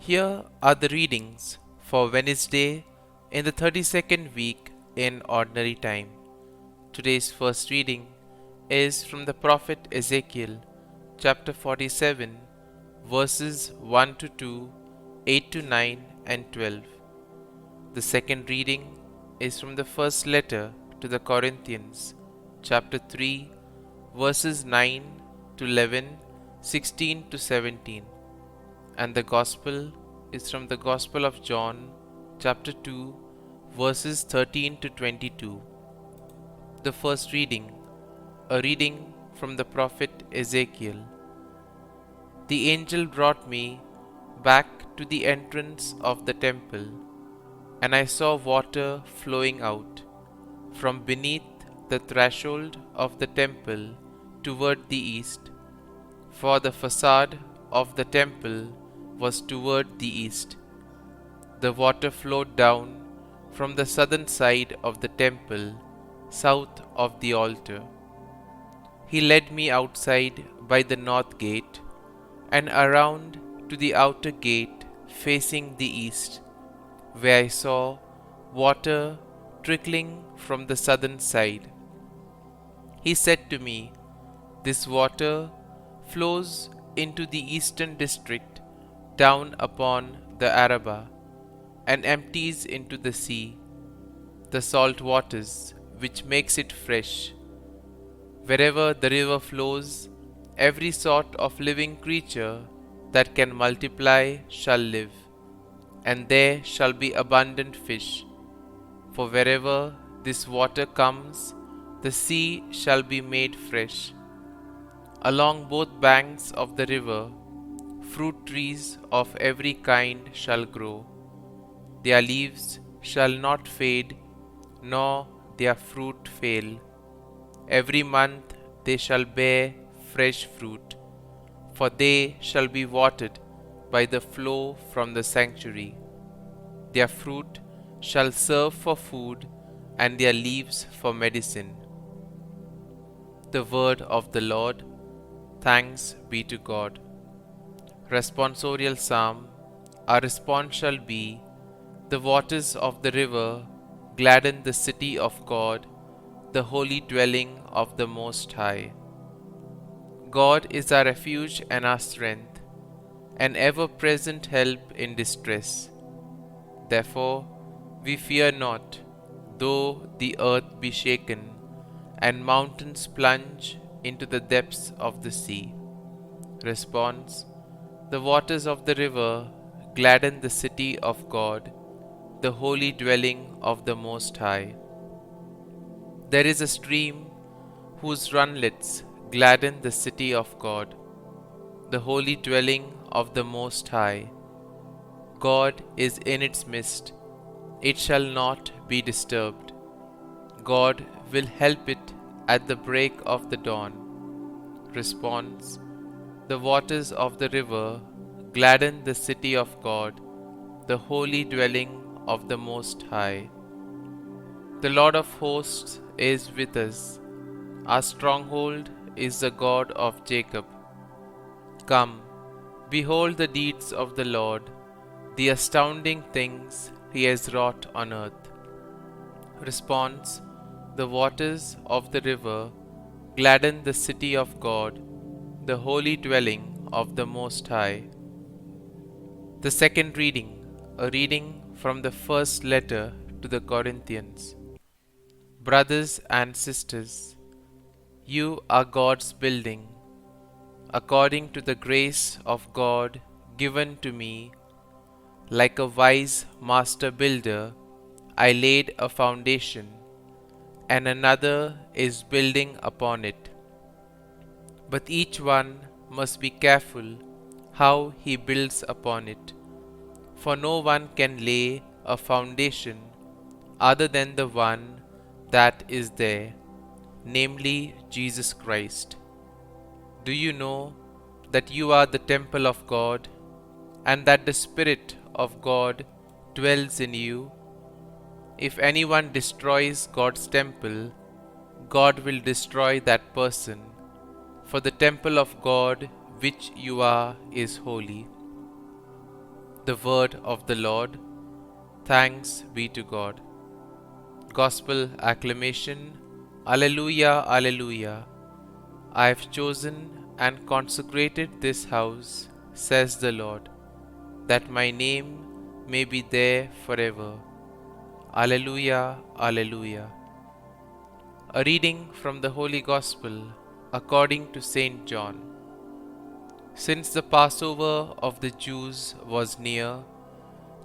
Here are the readings for Wednesday in the 32nd week in Ordinary Time. Today's first reading is from the prophet Ezekiel, chapter 47, verses 1 to 2, 8 to 9, and 12. The second reading is from the first letter to the Corinthians, chapter 3, verses 9 to 11, 16 to 17. And the Gospel is from the Gospel of John, chapter 2, verses 13 to 22. The first reading, a reading from the prophet Ezekiel. The angel brought me back to the entrance of the temple, and I saw water flowing out from beneath the threshold of the temple toward the east, for the facade of the temple was toward the east. The water flowed down from the southern side of the temple, south of the altar. He led me outside by the north gate and around to the outer gate facing the east, where I saw water trickling from the southern side. He said to me, "This water flows into the eastern district down upon the Arabah and empties into the sea, the salt waters which makes it fresh. Wherever the river flows, every sort of living creature that can multiply shall live, and there shall be abundant fish. For wherever this water comes, the sea shall be made fresh. Along both banks of the river, fruit trees of every kind shall grow. Their leaves shall not fade, nor their fruit fail. Every month they shall bear fresh fruit, for they shall be watered by the flow from the sanctuary. Their fruit shall serve for food, and their leaves for medicine." The word of the Lord. Thanks be to God. Responsorial Psalm. Our response shall be, "The waters of the river gladden the city of God, the holy dwelling of the Most High." God is our refuge and our strength, an ever-present help in distress. Therefore we fear not, though the earth be shaken, and mountains plunge into the depths of the sea. Response. The waters of the river gladden the city of God, the holy dwelling of the Most High. There is a stream whose runlets gladden the city of God, the holy dwelling of the Most High. God is in its midst, it shall not be disturbed. God will help it at the break of the dawn. Response. The waters of the river gladden the city of God, the holy dwelling of the Most High. The Lord of hosts is with us. Our stronghold is the God of Jacob. Come, behold the deeds of the Lord, the astounding things he has wrought on earth. Response. The waters of the river gladden the city of God, the holy dwelling of the Most High. The second reading, a reading from the first letter to the Corinthians. Brothers and sisters, you are God's building. According to the grace of God given to me, like a wise master builder, I laid a foundation, and another is building upon it. But each one must be careful how he builds upon it. For no one can lay a foundation other than the one that is there, namely Jesus Christ. Do you know that you are the temple of God, and that the Spirit of God dwells in you? If anyone destroys God's temple, God will destroy that person, for the temple of God which you are is holy. The word of the Lord. Thanks be to God. Gospel acclamation. Alleluia, Alleluia. I have chosen and consecrated this house, says the Lord, that my name may be there forever. Alleluia, Alleluia. A reading from the Holy Gospel according to Saint John. Since the Passover of the Jews was near,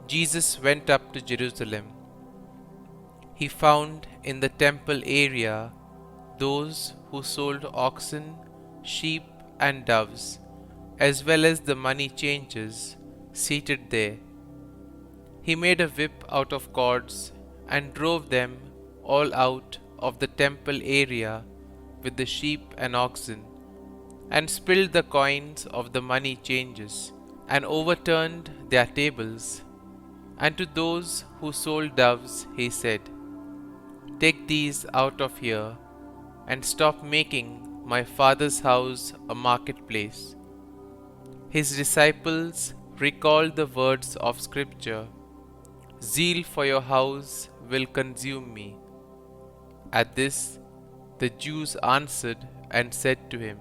Jesus went up to Jerusalem. He found in the temple area those who sold oxen, sheep, and doves, as well as the money changers, seated there. He made a whip out of cords and drove them all out of the temple area with the sheep and oxen, and spilled the coins of the money changers, and overturned their tables. And to those who sold doves he said, "Take these out of here, and stop making my Father's house a marketplace." His disciples recalled the words of Scripture, "Zeal for your house will consume me." At this, the Jews answered and said to him,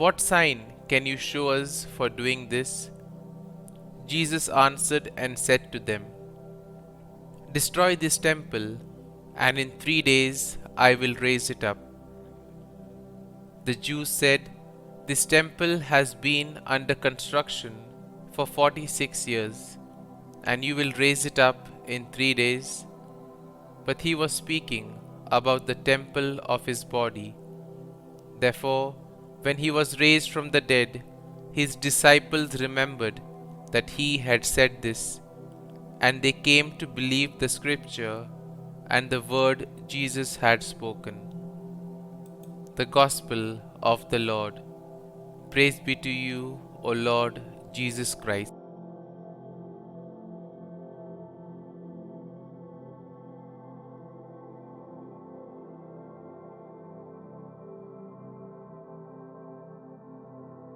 "What sign can you show us for doing this?" Jesus answered and said to them, "Destroy this temple, and in 3 days I will raise it up." The Jews said, "This temple has been under construction for 46 years, and you will raise it up in 3 days? But he was speaking about the temple of his body. Therefore, when he was raised from the dead, his disciples remembered that he had said this, and they came to believe the Scripture and the word Jesus had spoken. The Gospel of the Lord. Praise be to you, O Lord Jesus Christ.